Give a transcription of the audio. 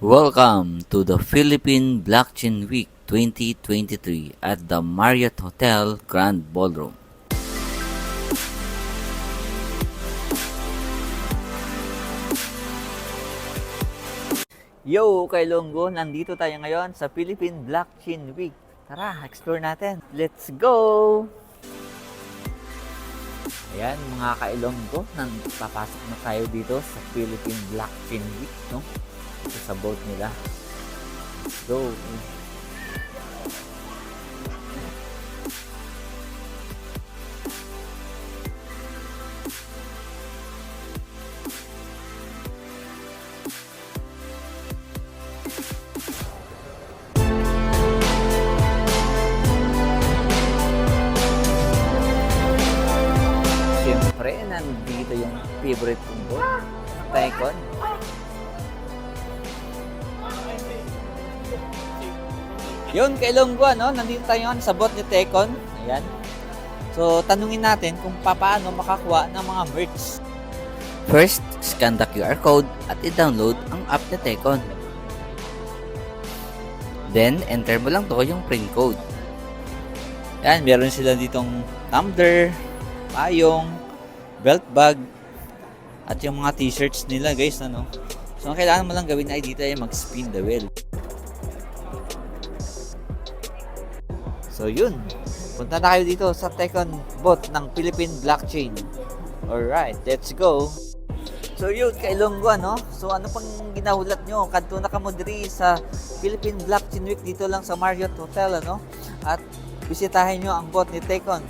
Welcome to the Philippine Blockchain Week 2023 at the Marriott Hotel Grand Ballroom. Yo, Kailonggo! Nandito tayo ngayon sa Philippine Blockchain Week. Tara, explore natin. Let's go! Ayan, mga Kailonggo, papasok na tayo dito sa Philippine Blockchain Week, no? Ito sa boat nila. Let's go! Siyempre, nandito yung favorite kong boat, Tecon. Yun, Kailonggo, no? Nandito tayo sa boat ni Tecon. Ayan. So, tanungin natin kung paano makakuha ng mga merch. First, scan the QR code at i-download ang app ni Tecon. Then, enter mo lang to yung print code. Ayan, meron sila ditong tumbler, payong, belt bag, at yung mga t-shirts nila, guys, ano. So, ang kailangan mo lang gawin ay dito ay mag-spin the wheel. So, yun. Punta na kayo dito sa Tecon bot ng Philippine Blockchain. Alright, let's go. So, yun, Kailonggo, no? So, ano pang ginahulat nyo? Kanto na kamo diri sa Philippine Blockchain Week dito lang sa Marriott Hotel, ano? At bisitahin nyo ang bot ni Tecon.